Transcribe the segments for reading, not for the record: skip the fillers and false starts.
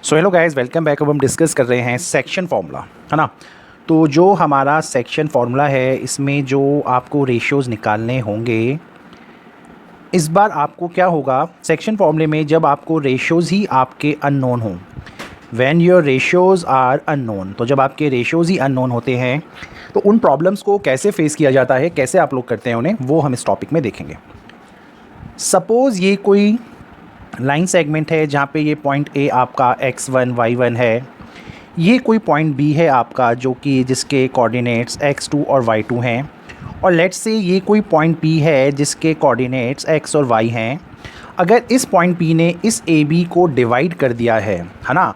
So hello guys, welcome back. अब हम discuss कर रहे हैं सेक्शन फार्मूला, है ना। तो जो हमारा सेक्शन फार्मूला है, इसमें जो आपको रेशियोज़ निकालने होंगे, इस बार आपको क्या होगा सेक्शन फार्मूले में, जब आपको रेशियोज़ ही आपके अननोन हों, when your ratios are unknown, तो जब आपके रेशियोज़ ही अननोन होते हैं तो उन प्रॉब्लम्स को कैसे फेस किया जाता है, कैसे आप लोग करते हैं उन्हें, वो हम इस टॉपिक में देखेंगे। सपोज़ ये कोई लाइन सेगमेंट है जहाँ पे ये पॉइंट ए आपका x1 y1 है, ये कोई पॉइंट बी है आपका जो कि जिसके कोऑर्डिनेट्स x2 और y2 हैं, और लेट्स से ये कोई पॉइंट पी है जिसके कोऑर्डिनेट्स x और y हैं। अगर इस पॉइंट पी ने इस ए बी को डिवाइड कर दिया है ना,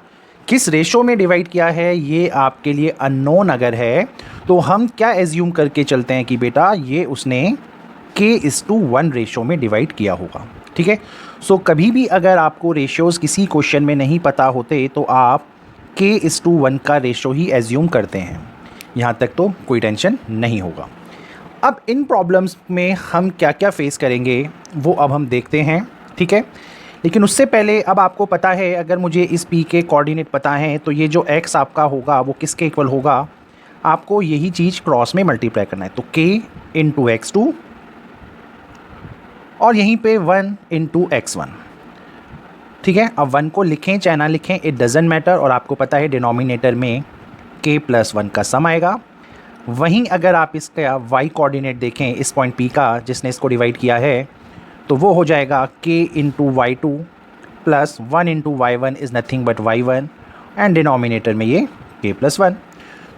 किस रेशो में डिवाइड किया है ये आपके लिए अननोन अगर है, तो हम क्या एज्यूम करके चलते हैं कि बेटा ये उसने k:1 रेशो में डिवाइड किया होगा। ठीक है। सो कभी भी अगर आपको रेशियोज़ किसी क्वेश्चन में नहीं पता होते तो आप k:1 का रेशो ही एज्यूम करते हैं। यहाँ तक तो कोई टेंशन नहीं होगा। अब इन प्रॉब्लम्स में हम क्या क्या फेस करेंगे वो अब हम देखते हैं। ठीक है। लेकिन उससे पहले अब आपको पता है, अगर मुझे इस p के कोऑर्डिनेट पता है तो ये जो x आपका होगा वो किसके इक्वल होगा, आपको यही चीज़ क्रॉस में मल्टीप्लाई करना है। तो k इंटू x2 और यहीं पे 1 इंटू x1। ठीक है। अब 1 को लिखें चाहे ना लिखें, इट डजेंट मैटर, और आपको पता है डिनोमिनेटर में k+1 का सम आएगा। वहीं अगर आप इसका y कोऑर्डिनेट देखें इस पॉइंट p का जिसने इसको डिवाइड किया है, तो वो हो जाएगा k into y2 plus 1 into y1 is nothing but y1, and denominator में ये k+1।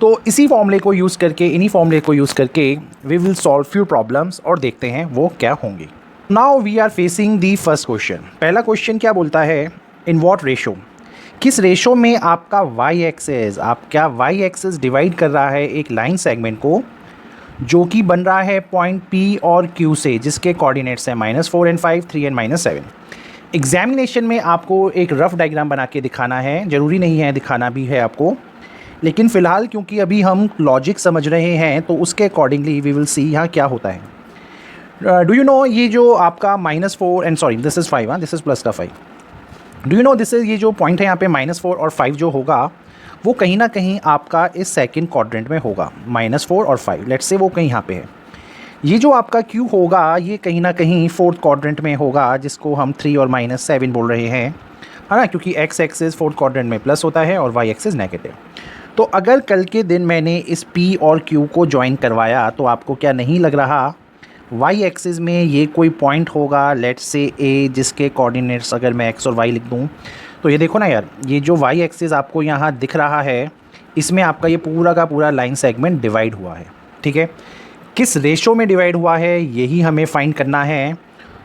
तो इसी फॉर्मूले को यूज़ करके, इन्हीं फॉर्मूले को यूज़ करके we will solve few problems और देखते हैं वो क्या होंगी। Now we are facing the first question. पहला क्वेश्चन क्या बोलता है, इन वॉट रेशो, किस रेशो में आपका y एक्सिस, आपका y एक्सिस डिवाइड कर रहा है एक लाइन सेगमेंट को जो कि बन रहा है पॉइंट P और Q से, जिसके कोऑर्डिनेट्स हैं -4 and 5, 3 and -7। एग्जामिनेशन में आपको एक रफ डायग्राम बना के दिखाना है, ज़रूरी नहीं है दिखाना भी है आपको, लेकिन फ़िलहाल क्योंकि अभी हम लॉजिक समझ रहे हैं तो उसके अकॉर्डिंगली वी विल सी यहाँ क्या होता है। डू यू नो ये जो आपका -4 एंड सॉरी दिस इज़ 5, हाँ दिस इज़ प्लस का 5। Do you know this is, ये जो पॉइंट है यहाँ पे -4 और 5 जो होगा वो कहीं ना कहीं आपका इस सेकंड क्वाड्रेंट में होगा। -4 और 5 लेट्स से वो कहीं यहाँ पे है। ये जो आपका Q होगा ये कहीं ना कहीं फोर्थ क्वाड्रेंट में होगा, जिसको हम 3 और -7 बोल रहे हैं, है ना, क्योंकि x एक्सिस फोर्थ क्वाड्रेंट में प्लस होता है और y एक्सिस नेगेटिव। तो अगर कल के दिन मैंने इस P और Q को ज्वाइन करवाया तो आपको क्या नहीं लग रहा y एक्सिस में ये कोई पॉइंट होगा, लेट्स से a, जिसके कोऑर्डिनेट्स अगर मैं x और y लिख दूँ तो ये देखो ना यार, ये जो y एक्सिस आपको यहाँ दिख रहा है इसमें आपका ये पूरा का पूरा लाइन सेगमेंट डिवाइड हुआ है। ठीक है। किस रेशो में डिवाइड हुआ है यही हमें फाइंड करना है।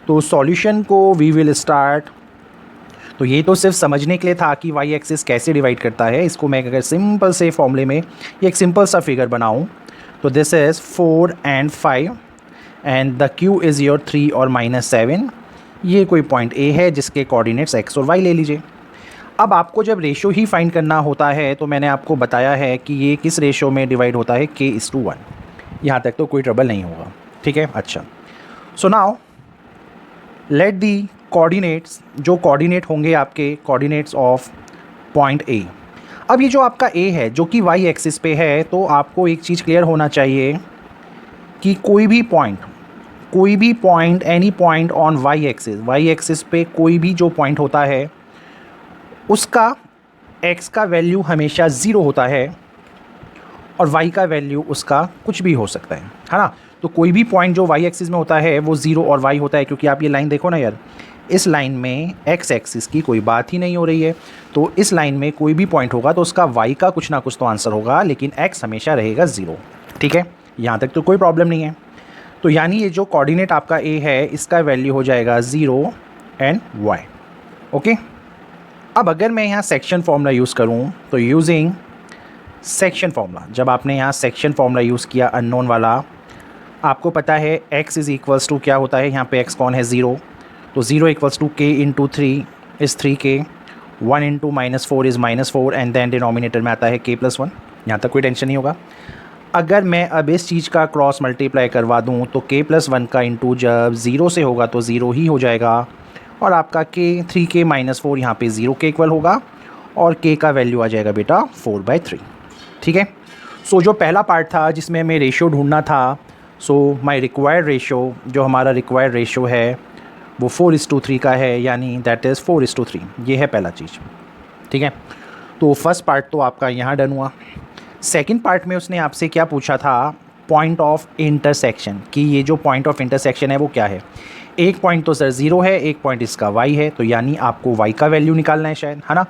तो सॉल्यूशन को वी विल स्टार्ट। तो ये तो सिर्फ समझने के लिए था कि y एक्सिस कैसे डिवाइड करता है। इसको मैं अगर सिंपल से फॉर्मूले में ये एक सिंपल सा फिगर बनाऊँ तो this is 4 and 5 and the Q is your 3 और -7। ये कोई पॉइंट A है जिसके कोऑर्डिनेट्स x और y ले लीजिए। अब आपको जब रेशो ही फाइंड करना होता है तो मैंने आपको बताया है कि ये किस रेशो में डिवाइड होता है, k:1। यहाँ तक तो कोई ट्रबल नहीं होगा। ठीक है। अच्छा, so now let the coordinates, जो कोऑर्डिनेट होंगे आपके कोऑर्डिनेट्स ऑफ पॉइंट A। अब ये जो आपका A है जो कि y एक्सिस पे है, तो आपको एक चीज़ क्लियर होना चाहिए कि कोई भी point any point on y axis पे कोई भी जो पॉइंट होता है उसका x का वैल्यू हमेशा 0 होता है और y का वैल्यू उसका कुछ भी हो सकता है ना। तो कोई भी पॉइंट जो y एक्सिस में होता है वो 0 और y होता है, क्योंकि आप ये लाइन देखो ना यार, इस लाइन में x एक्सिस की कोई बात ही नहीं हो रही है। तो इस लाइन में कोई भी पॉइंट होगा तो उसका y का कुछ ना कुछ तो आंसर होगा, लेकिन x हमेशा रहेगा 0। ठीक है। यहाँ तक तो कोई प्रॉब्लम नहीं है। तो यानी ये जो कोऑर्डिनेट आपका A है इसका वैल्यू हो जाएगा 0 एंड y। ओके। अब अगर मैं यहाँ सेक्शन फार्मूला यूज़ करूँ तो यूजिंग सेक्शन फार्मूला, जब आपने यहाँ सेक्शन फार्मूला यूज़ किया अननोन वाला, आपको पता है x इज़ इक्वल्स टू क्या होता है, यहाँ पे x कौन है 0, तो 0 equals to k into 3 is 3k, 1 into -4 is -4 and then denominator में आता है k+1। यहाँ तक कोई टेंशन नहीं होगा। अगर मैं अब इस चीज़ का क्रॉस मल्टीप्लाई करवा दूँ तो k+1 का इंटू जब 0 से होगा तो 0 ही हो जाएगा, और आपका k 3k -4 यहाँ पे 0 के इक्वल होगा, और k का वैल्यू आ जाएगा बेटा 4/3। ठीक है। सो जो पहला पार्ट था जिसमें हमें रेशियो ढूंढना था, सो माय रिक्वायर्ड रेशियो, जो हमारा रिक्वायर्ड रेशियो है वो 4:3 का है, यानी दैट इज़ 4:3। ये है पहला चीज़। ठीक है। तो फर्स्ट पार्ट तो आपका यहाँ डन हुआ। सेकंड पार्ट में उसने आपसे क्या पूछा था, पॉइंट ऑफ इंटरसेक्शन, कि ये जो पॉइंट ऑफ इंटरसेक्शन है वो क्या है। एक पॉइंट तो सर 0 है, एक पॉइंट इसका y है, तो यानी आपको y का वैल्यू निकालना है शायद, है ना।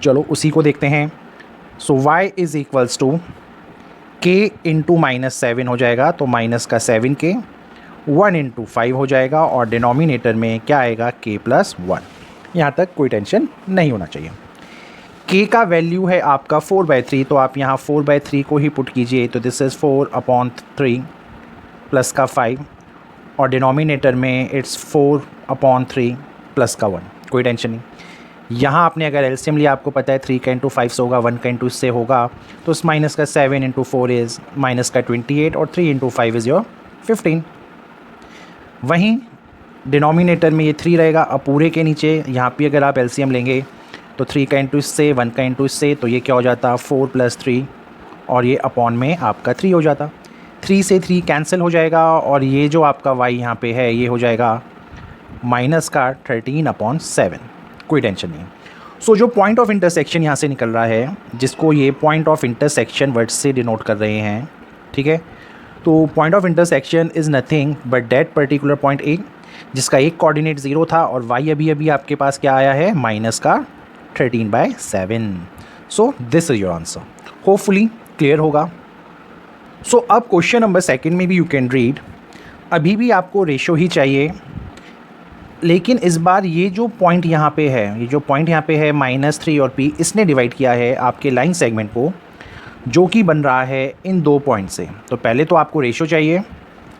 चलो उसी को देखते हैं। So y is equals to k into -7 हो जाएगा, तो -7k 1 इंटू 5 हो जाएगा, और डिनोमिनेटर में क्या आएगा k+1। यहाँ तक कोई टेंशन नहीं होना चाहिए। k का वैल्यू है आपका 4/3, तो आप यहाँ 4/3 को ही पुट कीजिए, तो दिस इज़ 4/3 प्लस का 5, और डिनोमिनेटर में इट्स 4/3 प्लस का 1। कोई टेंशन नहीं। यहाँ आपने अगर एलसीएम लिया, आपको पता है 3 का इंटू 5 से होगा, 1 का इंटू इससे होगा, तो इस -7 इंटू 4 इज़ -28, और 3 इंटू 5 इज़ योर 15। वहीं डिनोमिनेटर में ये 3 रहेगा, अब पूरे के नीचे यहाँ पे अगर आप एलसीएम लेंगे तो 3 का इंटू इससे, 1 का इंटू इससे, तो ये क्या हो जाता 4 + 3, और ये अपॉन में आपका 3 हो जाता। 3 से 3 कैंसिल हो जाएगा, और ये जो आपका y यहाँ पे है ये हो जाएगा -13/7। कोई टेंशन नहीं। सो जो पॉइंट ऑफ इंटरसेक्शन यहाँ से निकल रहा है, जिसको ये पॉइंट ऑफ इंटरसेक्शन वर्ड से डिनोट कर रहे हैं, ठीक है। तो point of intersection is nothing but that particular point A, जिसका एक कोऑर्डिनेट 0 था, और y अभी आपके पास क्या आया है -13/7। So this is your answer. Hopefully clear होगा। सो अब क्वेश्चन नंबर 2 में भी यू कैन रीड, अभी भी आपको रेशो ही चाहिए, लेकिन इस बार ये जो पॉइंट यहाँ पे है, ये जो पॉइंट यहाँ पे है -3 और p, इसने डिवाइड किया है आपके लाइन सेगमेंट को, जो कि बन रहा है इन 2 पॉइंट से। तो पहले तो आपको रेशो चाहिए,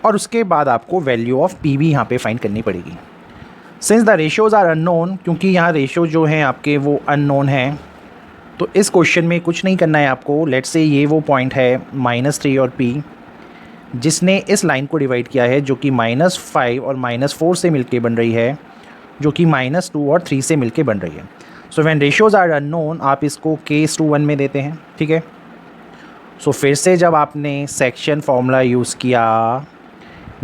और उसके बाद आपको वैल्यू ऑफ p भी यहाँ पे फाइंड करनी पड़ेगी। Since the ratios are unknown, क्योंकि यहाँ रेशियो जो हैं आपके वो अननोन हैं, तो इस क्वेश्चन में कुछ नहीं करना है आपको। लेट्स से ये वो पॉइंट है -3 और p, जिसने इस लाइन को डिवाइड किया है, जो कि -5 और -4 से मिलके बन रही है, जो कि -2 और 3 से मिलके बन रही है। So when ratios are unknown, आप इसको k/1 में देते हैं, ठीक है। सो फिर से जब आपने सेक्शन फॉर्मूला यूज़ किया,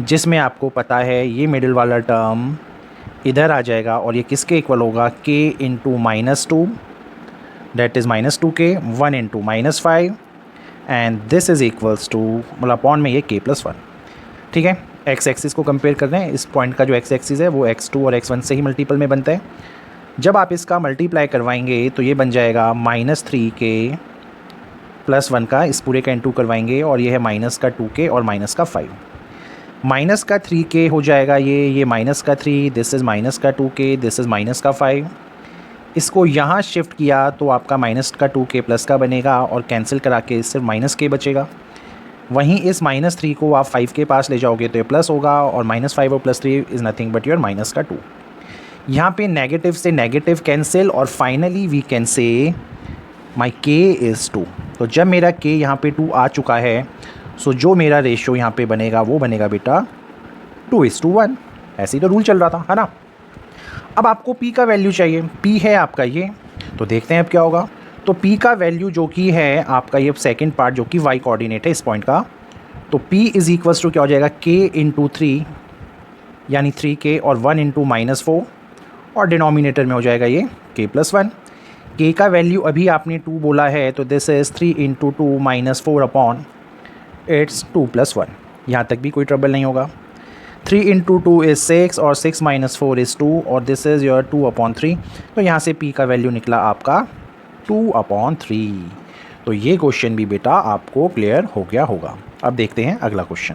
जिसमें आपको पता है ये मिडिल वाला टर्म इधर आ जाएगा, और ये किसके इक्वल होगा, k into -2, that is -2k, 1 into -5, and this is equals to, मतलब अपॉन में ये k+1। ठीक है। एक्स एक्सिस को कंपेयर कर रहे हैं, इस पॉइंट का जो एक्स एक्सिस है वो x2 और x1 से ही मल्टीपल में बनता है। जब आप इसका मल्टीप्लाई करवाएंगे तो ये बन जाएगा -3k + 1 का, इस पूरे का इंटू करवाएंगे, और ये है -2k और -5। -3k हो जाएगा ये -3, this is -2k, this is -5। इसको यहाँ शिफ्ट किया तो आपका -2k प्लस का बनेगा, और कैंसिल करा के सिर्फ -k बचेगा। वहीं इस -3 को आप 5 के पास ले जाओगे तो ये प्लस होगा, और -5 और +3 इज़ नथिंग बट योर -2। यहाँ पे नेगेटिव से नेगेटिव कैंसिल, और finally we can say my k is 2। तो जब मेरा k यहाँ पे 2 आ चुका है, सो जो मेरा रेशियो यहाँ पे बनेगा वो बनेगा बेटा 2:1। ऐसे ही तो रूल चल रहा था, है ना। अब आपको p का वैल्यू चाहिए, p है आपका ये, तो देखते हैं अब क्या होगा। तो p का वैल्यू जो कि है आपका ये सेकंड पार्ट, जो कि y कोऑर्डिनेट है इस पॉइंट का, तो p इज़ इक्वल्स टू क्या हो जाएगा, k इंटू 3 यानी 3k, और 1 इंटू -4, और डिनोमिनेटर में हो जाएगा ये k+1। k का वैल्यू अभी आपने 2 बोला है, तो this is 3 into 2 -4 upon its 2+1। यहाँ तक भी कोई ट्रबल नहीं होगा। 3 इंटू 2 इज़ 6, और 6 - 4 इज़ 2, और दिस इज़ योर 2/3। तो यहाँ से p का वैल्यू निकला आपका 2/3। तो ये क्वेश्चन भी बेटा आपको क्लियर हो गया होगा। अब देखते हैं अगला question.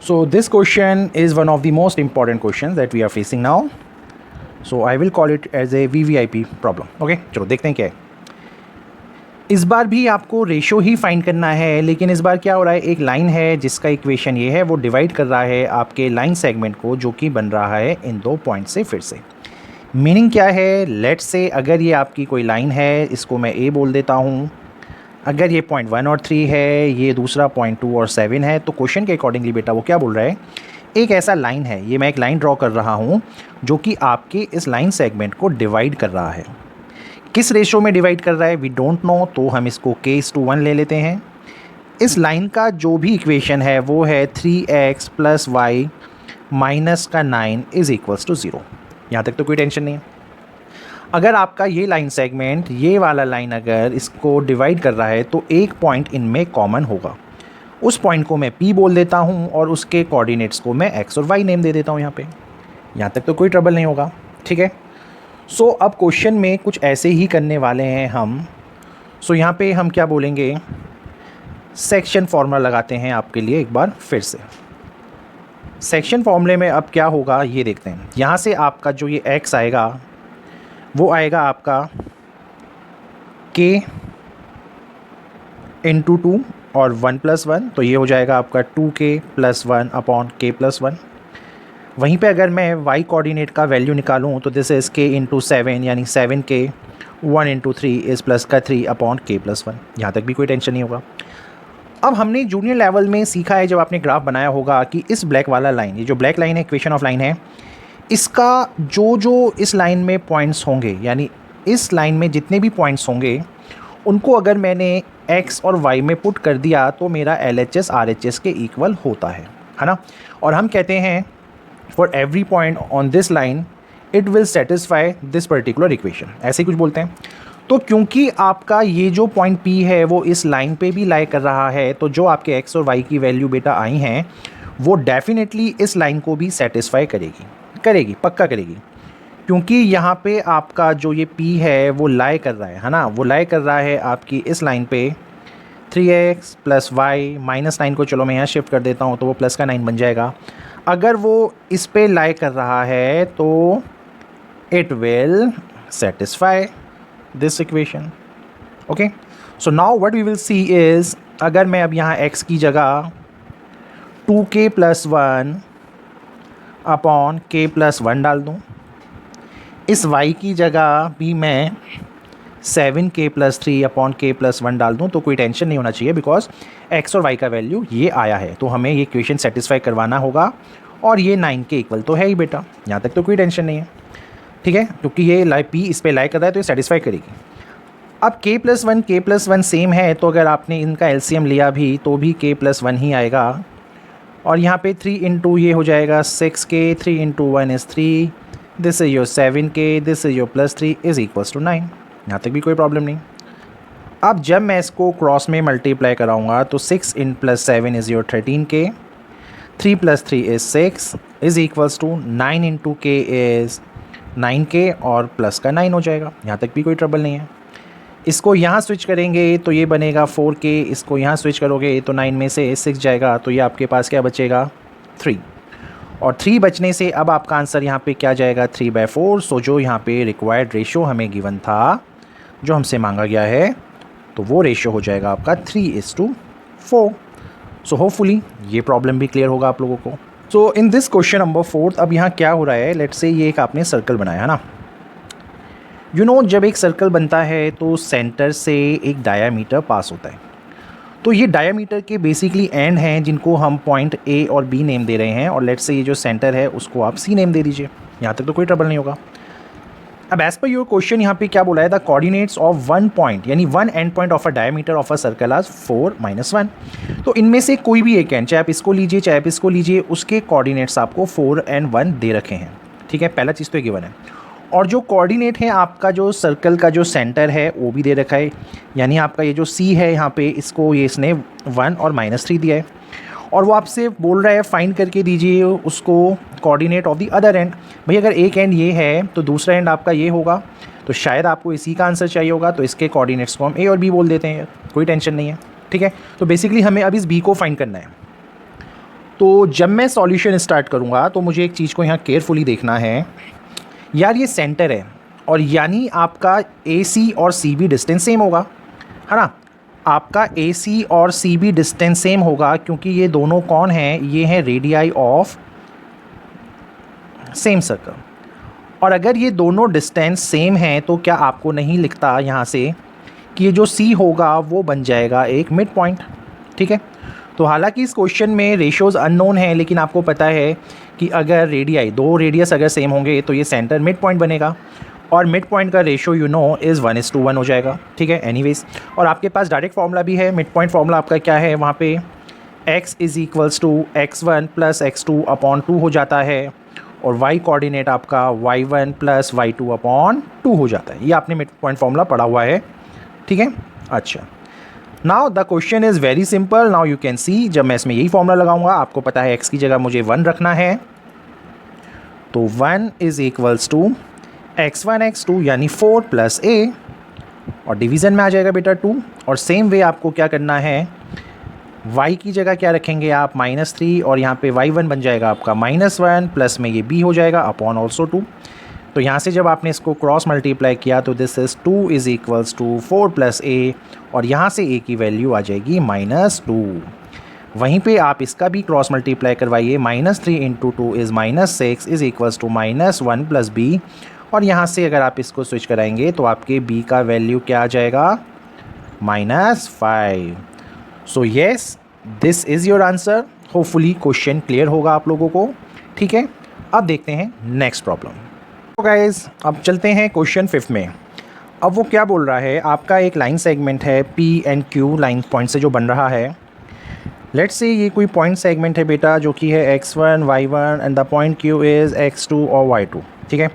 So this question is one of the most important question that we are facing now. So I will call it as a VVIP problem. Okay, चलो देखते हैं क्या है। इस बार भी आपको रेशो ही फाइंड करना है, लेकिन इस बार क्या हो रहा है, एक लाइन है जिसका इक्वेशन ये है, वो डिवाइड कर रहा है आपके लाइन सेगमेंट को, जो कि बन रहा है इन 2 पॉइंट से। फिर से मीनिंग क्या है, लेट्स से अगर ये आपकी कोई लाइन है, इसको मैं A बोल देता हूँ। अगर ये पॉइंट 1 और 3 है, ये दूसरा पॉइंट 2 और 7 है, तो क्वेश्चन के अकॉर्डिंगली बेटा वो क्या बोल रहा है, एक ऐसा लाइन है, ये मैं एक लाइन ड्रॉ कर रहा हूँ जो कि आपके इस लाइन सेगमेंट को डिवाइड कर रहा है। किस रेशो में डिवाइड कर रहा है वी डोंट नो, तो हम इसको k:1 ले लेते हैं। इस लाइन का जो भी इक्वेशन है वो है 3x + y माइनस का 9 इज़ इक्वल्स टू 0। यहाँ तक तो कोई टेंशन नहीं है। अगर आपका ये लाइन सेगमेंट, ये वाला लाइन अगर इसको डिवाइड कर रहा है तो एक पॉइंट इनमें कॉमन होगा। उस पॉइंट को मैं P बोल देता हूँ और उसके कोऑर्डिनेट्स को मैं x और y नेम दे देता हूँ यहाँ पे। यहाँ तक तो कोई ट्रबल नहीं होगा, ठीक है। सो अब क्वेश्चन में कुछ ऐसे ही करने वाले हैं हम। सो यहाँ पे हम क्या बोलेंगे, सेक्शन फार्मूला लगाते हैं आपके लिए एक बार फिर से। सेक्शन फार्मूले में अब क्या होगा ये देखते हैं। यहाँ से आपका जो ये x आएगा वो आएगा आपका k × 2 और 1 + 1, तो ये हो जाएगा आपका 2k + 1 अपॉन k + 1। वहीं पे अगर मैं y कोऑर्डिनेट का वैल्यू निकालूं तो दिस इज़ k × 7 यानी 7k 1 × 3 इज़ प्लस का 3 अपॉन k + 1। यहाँ तक भी कोई टेंशन नहीं होगा। अब हमने जूनियर लेवल में सीखा है, जब आपने ग्राफ बनाया होगा, कि इस ब्लैक वाला लाइन, ये जो ब्लैक लाइन है इक्वेशन ऑफ लाइन है, इसका जो इस लाइन में पॉइंट्स होंगे, यानी इस लाइन में जितने भी पॉइंट्स होंगे उनको अगर मैंने x और y में पुट कर दिया तो मेरा LHS RHS के इक्वल होता है ना। और हम कहते हैं for every point on this line it will satisfy this particular equation, ऐसे कुछ बोलते हैं। तो क्योंकि आपका ये जो पॉइंट P है वो इस लाइन पे भी लाई कर रहा है, तो जो आपके x और y की वैल्यू बेटा आई हैं वो डेफिनेटली इस लाइन को भी सेटिस्फाई करेगी, पक्का करेगी। क्योंकि यहाँ पे आपका जो ये P है वो लाई कर रहा है ना, वो लाई कर रहा है आपकी इस लाइन पे 3x + y माइनस 9 को चलो मैं यहाँ शिफ्ट कर देता हूँ तो वो प्लस का 9 बन जाएगा। अगर वो इस पे लाई कर रहा है तो it will satisfy this equation. Okay, so now what we will see is, अगर मैं अब यहाँ x की जगह 2k + 1 अपॉन k + 1 डाल दूँ, इस y की जगह भी मैं 7k + 3 अपॉन k + 1 डाल दूँ, तो कोई टेंशन नहीं होना चाहिए बिकॉज x और y का वैल्यू ये आया है, तो हमें ये इक्वेशन सेटिस्फाई करवाना होगा और ये 9 के इक्वल तो है ही बेटा। यहाँ तक तो कोई टेंशन नहीं है, ठीक है, क्योंकि ये P इस पे लाई कर रहा है तो ये सेटिस्फाई करेगी। अब k + 1 सेम है, तो अगर आपने इनका LCM लिया भी तो भी k + 1 ही आएगा। और यहाँ पे 3 × ये हो जाएगा 6k, 3 × 1 is 3, this is your 7k, this is your +3 is equals to 9। यहाँ तक भी कोई प्रॉब्लम नहीं। अब जब मैं इसको क्रॉस में मल्टीप्लाई कराऊंगा तो 6 × +7 is your 13k, 3 + 3 is 6 is equals to 9 × k is 9k और प्लस का 9 हो जाएगा। यहाँ तक भी कोई ट्रबल नहीं है। इसको यहाँ स्विच करेंगे तो ये बनेगा 4k, इसको यहाँ स्विच करोगे तो 9 में से 6 जाएगा, तो ये आपके पास क्या बचेगा 3, और 3 बचने से अब आपका आंसर यहाँ पे क्या जाएगा 3/4। सो जो यहाँ पे रिक्वायर्ड रेशो हमें गिवन था, जो हमसे मांगा गया है, तो वो रेशो हो जाएगा आपका 3:4। सो होपफुली ये प्रॉब्लम भी क्लियर होगा आप लोगों को। सो इन दिस क्वेश्चन नंबर 4 अब यहाँ क्या हो रहा है, लेट्स से ये एक आपने सर्कल बनाया है ना। यू नो जब एक सर्कल बनता है तो सेंटर से एक डायामीटर पास होता है, तो ये डायामीटर के बेसिकली एंड हैं जिनको हम पॉइंट A और B नेम दे रहे हैं, और लेट्स से ये जो सेंटर है उसको आप C नेम दे दीजिए। यहाँ तक तो कोई ट्रबल नहीं होगा। अब एज पर योर क्वेश्चन यहाँ पे क्या बोला है, the coordinates of one point यानी one end point of a diameter of a circle आज 4 - 1। तो इनमें से कोई भी एक एंड, चाहे आप इसको लीजिए चाहे आप इसको लीजिए, उसके कोऑर्डिनेट्स आपको 4 और 1 दे रखे हैं, ठीक है, पहला चीज़ तो ये गिवन है। और जो कोऑर्डिनेट है आपका जो सर्कल का जो सेंटर है वो भी दे रखा है, यानी आपका ये जो C है यहाँ पे इसको ये इसने 1 और -3 दिया है, और वो आपसे बोल रहा है फाइंड करके दीजिए उसको coordinate of the other and. भाई अगर एक एंड ये है तो दूसरा एंड आपका ये होगा, तो शायद आपको इसी का आंसर चाहिए होगा, तो इसके कोऑर्डिनेट्स को हम A और B बोल देते हैं, कोई टेंशन नहीं है, ठीक है। तो बेसिकली हमें अब इस B को फाइंड करना है। तो जब मैं सॉल्यूशन स्टार्ट करूँगा तो मुझे एक चीज़ को यहाँ केयरफुली देखना है, यार ये सेंटर है और यानी आपका AC और CB डिस्टेंस सेम होगा, है ना। आपका AC और CB डिस्टेंस सेम होगा क्योंकि ये दोनों कौन हैं, ये हैं रेडियाई ऑफ सेम सर्कल। और अगर ये दोनों डिस्टेंस सेम हैं तो क्या आपको नहीं लिखता यहाँ से कि ये जो C होगा वो बन जाएगा एक मिड पॉइंट, ठीक है। तो हालांकि इस क्वेश्चन में रेशियोज़ अननोन है, लेकिन आपको पता है कि अगर रेडियाई दो रेडियस अगर सेम होंगे तो ये सेंटर मिड पॉइंट बनेगा, और मिड पॉइंट का रेशियो यू नो इज़ 1:1 हो जाएगा, ठीक है। एनीवेज, और आपके पास डायरेक्ट फार्मूला भी है। मिड पॉइंट फार्मूला आपका क्या है वहाँ पे, x = x1 + x2/2 हो जाता है, और y कोऑर्डिनेट आपका y1 + y2/2 हो जाता है। ये आपने मिड पॉइंट फार्मूला पढ़ा हुआ है, ठीक है। अच्छा, now the question is very simple. Now you can सी, जब मैं इसमें यही फार्मूला लगाऊंगा, आपको पता है x की जगह मुझे 1 रखना है, तो 1 = x1 x2 यानी 4 + a, और डिवीज़न में आ जाएगा बेटा 2। और सेम वे आपको क्या करना है, y की जगह क्या रखेंगे आप, -3, और यहाँ पे y1 बन जाएगा आपका -1, प्लस में ये b हो जाएगा अपॉन ऑल्सो 2। तो यहाँ से जब आपने इसको क्रॉस मल्टीप्लाई किया तो दिस इज़ 2 = 4 + a, और यहाँ से a की वैल्यू आ जाएगी -2। वहीं पे आप इसका भी क्रॉस मल्टीप्लाई करवाइए, -3 × 2 = -6 = -1 + b, और यहाँ से अगर आप इसको स्विच कराएंगे तो आपके b का वैल्यू क्या आ जाएगा, -5। So yes, this is your answer. Hopefully question clear होगा आप लोगों को, ठीक है। अब देखते हैं नेक्स्ट प्रॉब्लम। तो गाइस, अब चलते हैं क्वेश्चन 5 में। अब वो क्या बोल रहा है, आपका एक लाइन सेगमेंट है P and Q line point से जो बन रहा है। लेट्स से ये कोई पॉइंट सेगमेंट है बेटा, जो कि है x1 y1 and the point Q is x2 और y2, ठीक है।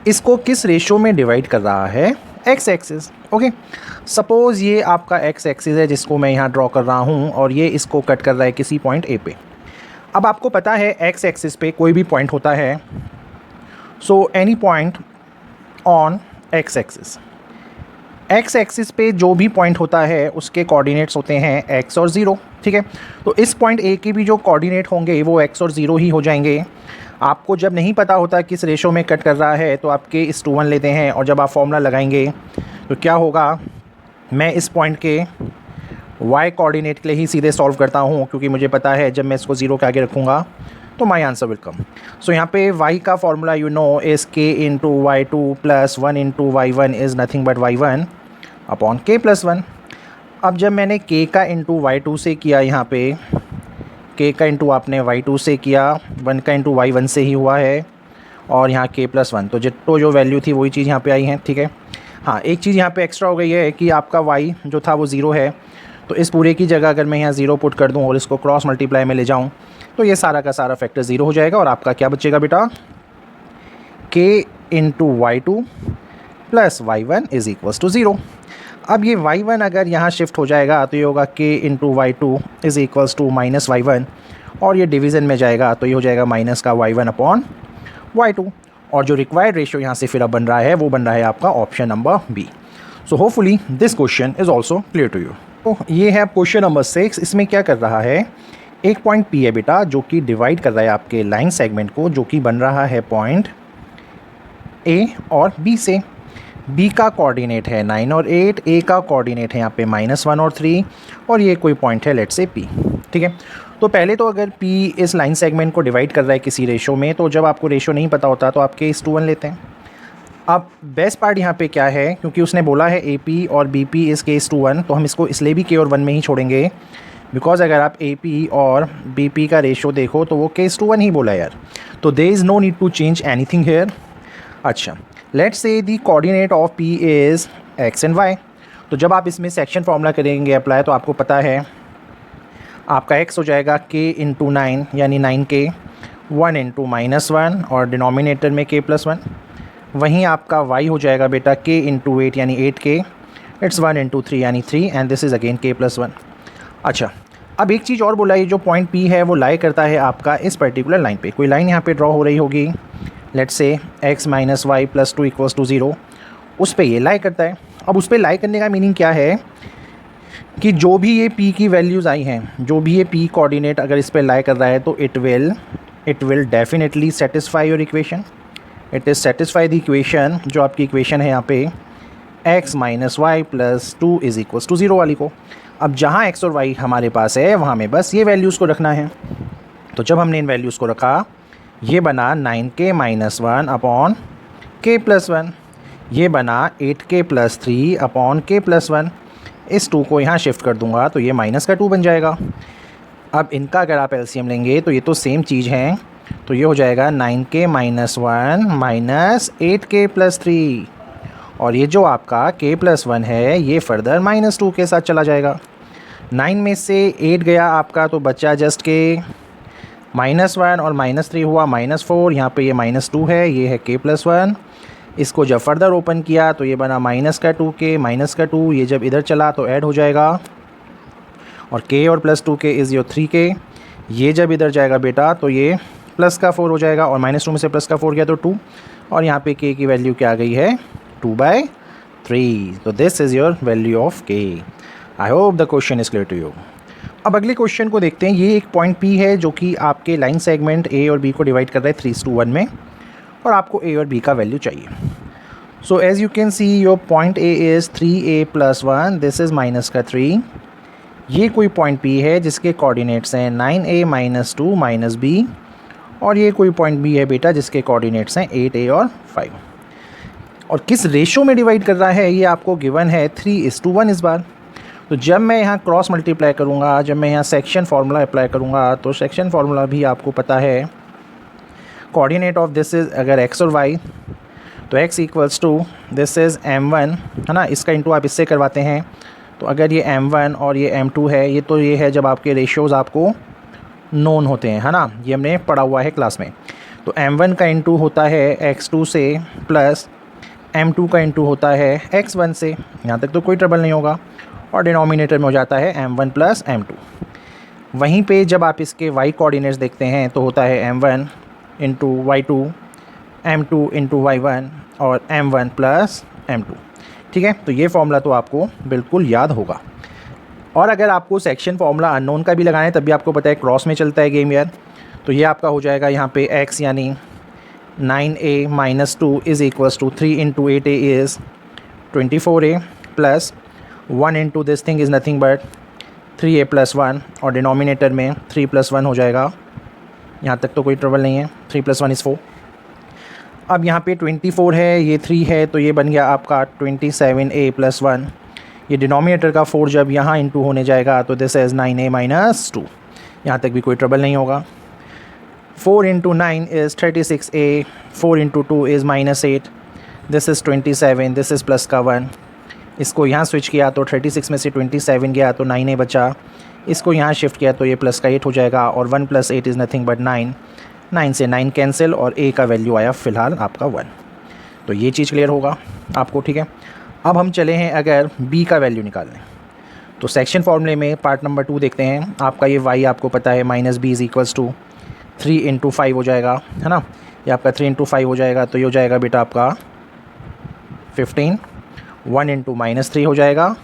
इसको किस रेशो में डिवाइड कर रहा है, x एक्सिस, ओके। सपोज़ ये आपका x एक्सिस है जिसको मैं यहाँ ड्रॉ कर रहा हूँ, और ये इसको कट कर रहा है किसी पॉइंट A पे। अब आपको पता है x एक्सिस पे कोई भी पॉइंट होता है, so any point on x axis, x axis पे जो भी पॉइंट होता है उसके कोऑर्डिनेट्स होते हैं x और 0, ठीक है। तो इस पॉइंट A के भी जो कोऑर्डिनेट होंगे वो x और 0 ही हो जाएंगे। आपको जब नहीं पता होता किस रेशो में कट कर रहा है तो आपके इस 2 1 लेते हैं, और जब आप फॉर्मूला लगाएंगे तो क्या होगा, मैं इस पॉइंट के y कोऑर्डिनेट के लिए ही सीधे सॉल्व करता हूँ, क्योंकि मुझे पता है जब मैं इसको 0 के आगे रखूँगा तो माई आंसर विल कम। सो यहाँ पे y का formula you know is k × y2 + 1 × y1 is nothing but y1 upon k + 1। अब जब मैंने k का इंटू y2 से किया, यहाँ पे k का इंटू आपने y2 से किया, 1 का इंटू y1 से ही हुआ है, और यहाँ k + 1, तो जो वैल्यू थी वही चीज़ यहाँ पे आई है, ठीक है। हाँ, एक चीज़ यहाँ पे एक्स्ट्रा हो गई है कि आपका y जो था वो 0 है, तो इस पूरे की जगह अगर मैं यहाँ 0 पुट कर दूँ और इसको क्रॉस मल्टीप्लाई में ले जाऊँ तो ये सारा का सारा फैक्टर 0 हो जाएगा, और आपका क्या बचेगा बेटा, k × y2 + y1 = 0। अब ये y1 अगर यहाँ शिफ्ट हो जाएगा तो ये होगा k × y2 = -y1, और ये डिवीज़न में जाएगा तो ये हो जाएगा माइनस का y1 अपॉन y2, और जो रिक्वायर्ड रेशियो यहाँ से फिर अब बन रहा है वो बन रहा है आपका option number B. So hopefully this question is also clear to you. तो ये है क्वेश्चन नंबर 6। इसमें क्या कर रहा है, एक पॉइंट P है बेटा जो कि डिवाइड कर रहा है आपके लाइन सेगमेंट को, जो कि बन रहा है पॉइंट A और B से। B का कोऑर्डिनेट है 9 और 8, A का कोऑर्डिनेट है यहाँ पे -1 और 3, और ये कोई पॉइंट है लेट्स से P, ठीक है। तो पहले तो अगर P इस लाइन सेगमेंट को डिवाइड कर रहा है किसी रेशो में, तो जब आपको रेशो नहीं पता होता तो आपके इस 2 1 लेते हैं। अब बेस्ट पार्ट यहाँ पे क्या है, क्योंकि उसने बोला है AP और BP इज़ केस 2 1, तो हम इसको इसलिए भी K और 1 में ही छोड़ेंगे, बिकॉज अगर आप AP और BP का रेशो देखो तो वो केस 2 1 ही बोला यार, तो there is no need to change anything here. अच्छा, let's say the coordinate of P is x and y। तो जब आप इसमें सेक्शन फार्मूला करेंगे अप्लाई, तो आपको पता है आपका x हो जाएगा k × 9 यानी 9k, 1 × -1, और डिनोमिनेटर में k + 1। वहीं आपका y हो जाएगा बेटा k × 8 यानी 8k, इट्स 1 × 3 यानी 3, and this is again k + 1। अच्छा, अब एक चीज़ और बोला, ये जो पॉइंट P है वो लाई करता है आपका इस पर्टिकुलर लाइन पे। कोई लाइन यहाँ पे ड्रॉ हो रही होगी, लेट्स से x - y + 2 = 0, उस पे ये लाई करता है। अब उस पे लाई करने का मीनिंग क्या है कि जो भी ये P की वैल्यूज़ आई हैं, जो भी ये P कोऑर्डिनेट अगर इस पे लाई कर रहा है तो it will definitely satisfy your equation. It is satisfy the equation, जो आपकी इक्वेशन है यहाँ पे x - y + 2 = 0 वाली को। अब जहाँ x और y हमारे पास है वहाँ में बस ये वैल्यूज़ को रखना है। तो जब हमने इन वैल्यूज़ को रखा, ये बना 9k - 1 अपॉन k + 1, ये बना 8k + 3 अपॉन k + 1। इस 2 को यहाँ शिफ्ट कर दूंगा तो ये -2 बन जाएगा। अब इनका अगर आप एलसीएम लेंगे तो ये तो सेम चीज़ है, तो ये हो जाएगा 9k minus 1 minus 8k plus 3, और ये जो आपका k प्लस 1 है ये फर्दर -2 के साथ चला जाएगा। 9 में से 8 गया आपका तो बचा जस्ट k, -1 और -3 हुआ -4, यहाँ पे ये -2 है, ये है k प्लस 1। इसको जब फर्दर ओपन किया तो ये बना माइनस का 2k माइनस का 2, ये जब इधर चला तो ऐड हो जाएगा, और k और plus 2k is your 3k। ये जब इधर जाएगा बेटा तो ये प्लस का 4 हो जाएगा, और -2 में से प्लस का 4 गया तो 2, और यहाँ पे k की वैल्यू क्या आ गई है 2/3। तो this is your value of k। I hope the question is clear to you. अब अगले क्वेश्चन को देखते हैं। ये एक पॉइंट P है जो कि आपके लाइन सेगमेंट A और B को डिवाइड कर रहा है 3:1 में, और आपको A और B का वैल्यू चाहिए। So as you can see your point A is 3a + 1, this is -3। ये कोई पॉइंट P है जिसके कोऑर्डिनेट्स हैं 9a - 2 - b, और ये कोई पॉइंट B है बेटा जिसके कोऑर्डिनेट्स हैं 8a और 5। और किस रेशो में डिवाइड कर रहा है ये आपको गिवन है 3:1 इस बार। तो जब मैं यहाँ क्रॉस मल्टीप्लाई करूँगा, जब मैं यहाँ सेक्शन फार्मूला अप्लाई करूँगा, तो सेक्शन फार्मूला भी आपको पता है, कोऑर्डिनेट ऑफ दिस इज़ अगर x और y, तो x equals to this is m1 है ना, इसका इंटू आप इससे करवाते हैं। तो अगर ये m1 और ये m2 है, ये तो ये है जब आपके रेशियोज़ आपको नोन होते हैं, है ना, ये हमने पढ़ा हुआ है क्लास में। तो m1 का इंटू होता है x2 से, प्लस m2 का इंटू होता है x1 से, यहाँ तक तो कोई ट्रबल नहीं होगा, और डिनोमिनेटर में हो जाता है m1 + m2। वहीं पे जब आप इसके y कोऑर्डिनेट्स देखते हैं तो होता है m1 × y2, m2 × y1 और m1 + m2। ठीक है, तो ये फॉर्मूला तो आपको बिल्कुल याद होगा। और अगर आपको सेक्शन फार्मूला अननोन का भी लगाना है तब भी आपको पता है क्रॉस में चलता है गेम यार। तो ये आपका हो जाएगा यहाँ पे x यानी 9a - 2 is equals to 3 × 8a is 24a, plus 1 into this thing is nothing but 3a + 1, और डिनोमिनेटर में 3 + 1 हो जाएगा। यहाँ तक तो कोई ट्रबल नहीं है, 3 + 1 इज़ 4। अब यहाँ पे 24 है, ये 3 है, तो ये बन गया आपका 27a + 1। ये डिनोमिनेटर का 4 जब यहाँ इंटू होने जाएगा तो दिस इज़ 9a - 2। यहाँ तक भी कोई ट्रबल नहीं होगा। 4 × 9 is 36a, 4 × 2 is -8, this is 27, this is plus का 1। इसको यहाँ स्विच किया तो 36 में से 27 गया तो 9a बचा, इसको यहाँ शिफ्ट किया तो ये प्लस का 8 हो जाएगा, और 1 + 8 इज़ नथिंग बट 9। 9 से 9 कैंसिल, और a का वैल्यू आया फ़िलहाल आपका 1। तो ये चीज़ क्लियर होगा आपको। ठीक है, अब हम चले हैं अगर b का वैल्यू निकालने। तो सेक्शन फॉर्मूले में पार्ट नंबर 2 देखते हैं। आपका ये y आपको पता है -b इज़ इक्वल्स टू 3 × 5 हो जाएगा, है ना। ये आपका 3 × 5 हो जाएगा, तो ये हो जाएगा बेटा आपका 15। 1 × -3 हो जाएगा,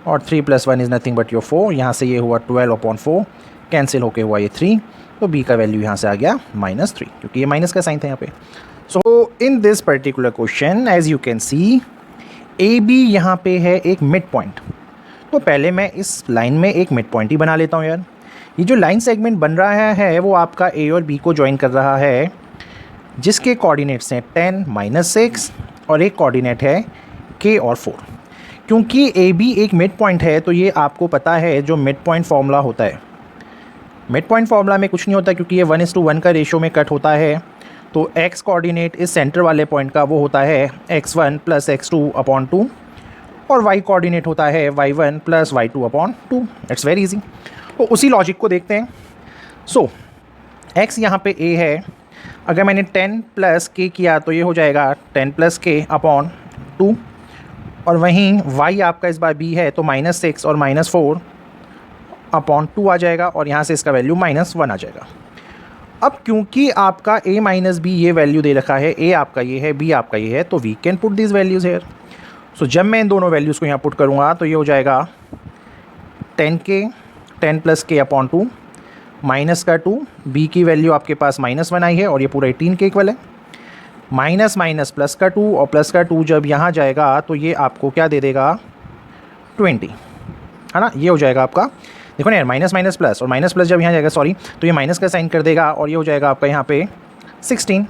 और 3 + 1 इज़ नथिंग बट योर 4। यहाँ से ये हुआ 12/4, कैंसिल होके हुआ ये 3, तो b का वैल्यू यहाँ से आ गया -3, क्योंकि ये माइनस का साइन था यहाँ पे। So in this particular question as you can see A B यहाँ पे है एक मिड पॉइंट। तो पहले मैं इस लाइन में एक मिड पॉइंट ही बना लेता हूँ यार। ये जो लाइन सेगमेंट बन रहा है वो आपका ए और बी को ज्वाइन कर रहा है, जिसके कोऑर्डिनेट्स हैं 10 - 6, और एक कोऑर्डिनेट है k और 4। क्योंकि ए बी एक मिड पॉइंट है तो ये आपको पता है जो मिड पॉइंट फार्मूला होता है। मिड पॉइंट फार्मूला में कुछ नहीं होता, क्योंकि ये 1:1 का रेशो में कट होता है। तो x कोऑर्डिनेट इस सेंटर वाले पॉइंट का वो होता है x1 + x2/2, और y कोऑर्डिनेट होता है y1 + y2/2। It's very easy. तो उसी लॉजिक को देखते हैं। सो x यहाँ पे a है, अगर मैंने 10 + k किया तो ये हो जाएगा 10 + k/2, और वहीं y आपका इस बार b है तो -6 और -4/2 आ जाएगा, और यहाँ से इसका वैल्यू -1 आ जाएगा। अब क्योंकि आपका a - b ये वैल्यू दे रखा है, a आपका ये है, b आपका ये है, तो we can put this values here. So जब मैं इन दोनों वैल्यूज़ को यहाँ पुट करूँगा तो ये हो जाएगा 10 + k/2 माइनस का 2, b की वैल्यू आपके पास -1 आई है, और ये पूरा 18 के इक्वल है। माइनस माइनस प्लस का 2, और प्लस का 2 जब यहाँ जाएगा तो ये आपको क्या दे देगा 20, है ना। ये हो जाएगा आपका, देखो ना यार, माइनस माइनस प्लस, और माइनस प्लस जब यहाँ जाएगा सॉरी, तो ये माइनस का साइन कर देगा, और ये हो जाएगा आपका यहाँ पे 16,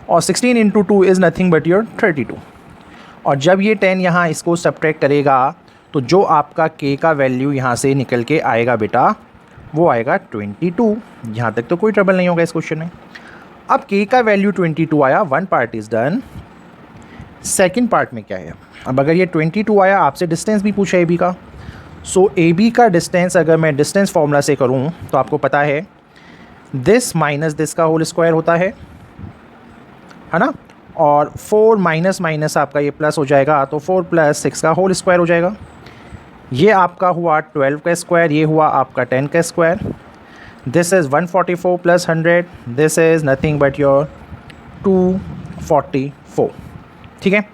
और 16 × 2 इज़ नथिंग बट योर 32। और जब ये 10 यहाँ इसको सब्ट्रैक्ट करेगा तो जो आपका k का वैल्यू यहाँ से निकल के आएगा बेटा वो आएगा 22। यहाँ तक तो कोई ट्रबल नहीं होगा इस क्वेश्चन में। अब k का वैल्यू 22 आया, one part is done. Second part में क्या है, अब अगर ये 22 आया, आपसे डिस्टेंस भी पूछा ए बी का। सो ए बी का डिस्टेंस अगर मैं डिस्टेंस फॉर्मूला से करूँ तो आपको पता है दिस माइनस दिस का होल स्क्वायर होता है ना, और 4 माइनस माइनस आपका ये प्लस हो जाएगा, तो 4 प्लस 6 का होल स्क्वायर हो जाएगा। ये आपका हुआ 12 का स्क्वायर, ये हुआ आपका 10 का square. This is 144 plus 100, this is nothing but your 244। ठीक है,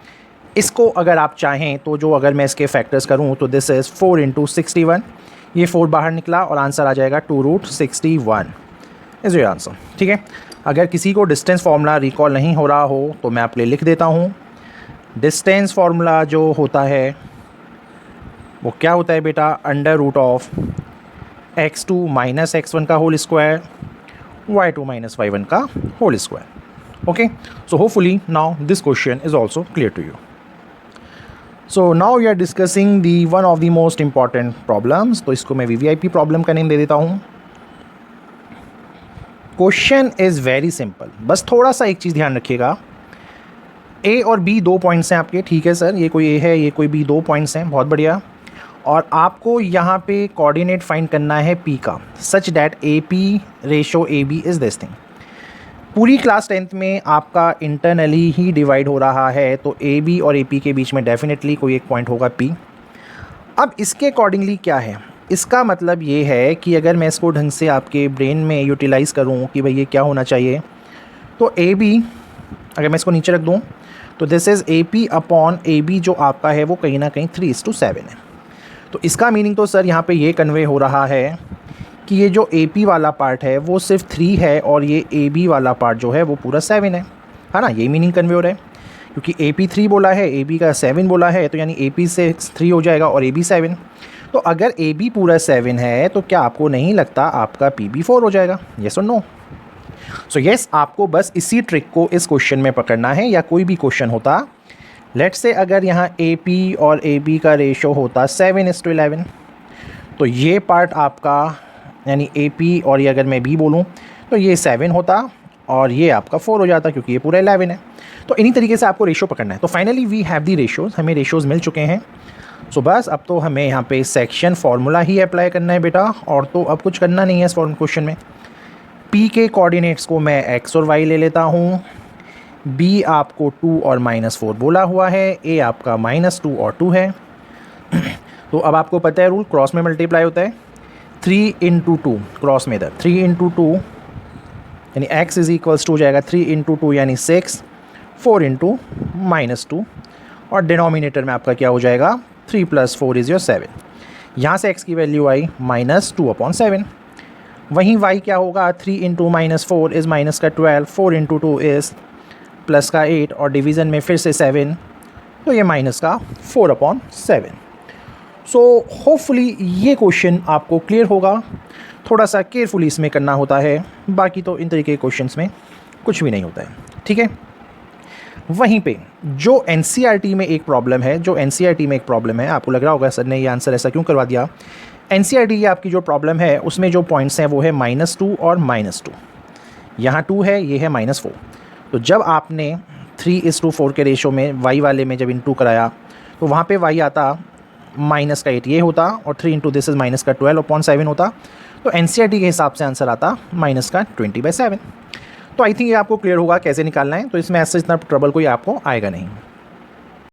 इसको अगर आप चाहें तो जो अगर मैं इसके फैक्टर्स करूं तो दिस इज़ 4 इंटू 61, ये 4 बाहर निकला और आंसर आ जाएगा 2√61 इज़ योर आंसर। ठीक है, अगर किसी को डिस्टेंस फार्मूला रिकॉल नहीं हो रहा हो तो मैं आपके लिए लिख देता हूँ। डिस्टेंस फार्मूला जो होता है वो क्या होता है बेटा, under root of x2 minus x1 का whole square, y2 minus y1 का whole square. Okay, so hopefully now this question is also clear to you. So now we are discussing the one of the most important problems, तो इसको मैं VVIP problem का name दे देता हूँ। Question is very simple, बस थोड़ा सा एक चीज़ ध्यान रखिएगा, ए और बी 2 पॉइंट्स हैं आपके। ठीक है सर, ये कोई ए है, ये कोई बी, 2 पॉइंट्स हैं, बहुत बढ़िया। और आपको यहाँ पे कोऑर्डिनेट फाइंड करना है पी का, such that A P ratio A B is this thing. पूरी क्लास 10th में आपका इंटरनली ही डिवाइड हो रहा है, तो ए बी और ए पी के बीच में डेफिनेटली कोई एक पॉइंट होगा पी। अब इसके अकॉर्डिंगली क्या है, इसका मतलब ये है कि अगर मैं इसको ढंग से आपके ब्रेन में यूटिलाइज़ करूँ कि भाई ये क्या होना चाहिए, तो ए बी अगर मैं इसको नीचे रख दूँ तो this is A P upon A B जो आपका है वो कहीं ना कहीं 3:7 है। तो इसका मीनिंग तो सर यहाँ पे ये कन्वे हो रहा है कि ये जो ए पी वाला पार्ट है वो सिर्फ 3 है और ये ए बी वाला पार्ट जो है वो पूरा 7 है ना, यही मीनिंग कन्वे हो रहा है। क्योंकि ए पी 3 बोला है, ए बी का 7 बोला है, तो यानी ए पी से 3 हो जाएगा और ए बी 7। तो अगर ए बी पूरा 7 है तो क्या आपको नहीं लगता आपका पी बी 4 हो जाएगा? येस और नो? सो येस, आपको बस इसी ट्रिक को इस क्वेश्चन में पकड़ना है, या कोई भी क्वेश्चन होता, लेट्स से अगर यहाँ ए पी और ए बी का रेशो होता 7:11, तो ये पार्ट आपका यानी ए पी और ये अगर मैं बी बोलूँ तो ये 7 होता और ये आपका 4 हो जाता, क्योंकि ये पूरा 11 है। तो इन्हीं तरीके से आपको रेशो पकड़ना है। तो finally we have the ratios, हमें रेशोज़ मिल चुके हैं। सो बस अब तो हमें यहाँ पे सेक्शन फार्मूला ही अप्लाई करना है बेटा, और तो अब कुछ करना नहीं है इस क्वेश्चन में। पी के कोऑर्डिनेट्स को मैं एक्स और वाई ले लेता हूँ, बी आपको 2 और -4 बोला हुआ है, ए आपका -2 और 2 है। तो अब आपको पता है रूल, क्रॉस में मल्टीप्लाई होता है, 3 इंटू 2 क्रॉस में इधर 3 इंटू 2 यानी x इज इक्वल्स टू हो जाएगा 3 इंटू 2 यानी 6, 4 इंटू -2 और डिनोमिनेटर में आपका क्या हो जाएगा 3 + 4 इज़ योर 7। यहाँ से x की वैल्यू आई -2/7। वहीं y क्या होगा, 3 इंटू -4 इज़ माइनस का 12, 4 इंटू 2 इज़ प्लस का 8 और डिवीज़न में फिर से 7, तो ये माइनस का 4/7। सो होपफुली ये क्वेश्चन आपको क्लियर होगा। थोड़ा सा केयरफुली इसमें करना होता है, बाकी तो इन तरीके के क्वेश्चंस में कुछ भी नहीं होता है। ठीक है, वहीं पे जो एनसीईआरटी में एक प्रॉब्लम है, आपको लग रहा होगा सर ने ये आंसर ऐसा क्यों करवा दिया। एनसीईआरटी की आपकी जो प्रॉब्लम है उसमें जो पॉइंट्स हैं वो है -2 और -2। यहाँ 2 है, ये है -4। तो जब आपने 3:4 के रेशो में y वाले में जब इनटू कराया तो वहाँ पे y आता -8 ये होता और 3 इंटू दिस इज़ -12/7 होता। तो एनसीईआरटी के हिसाब से आंसर आता -20/7। तो आई थिंक ये आपको क्लियर होगा कैसे निकालना है, तो इसमें ऐसे इतना ट्रबल कोई आपको आएगा नहीं।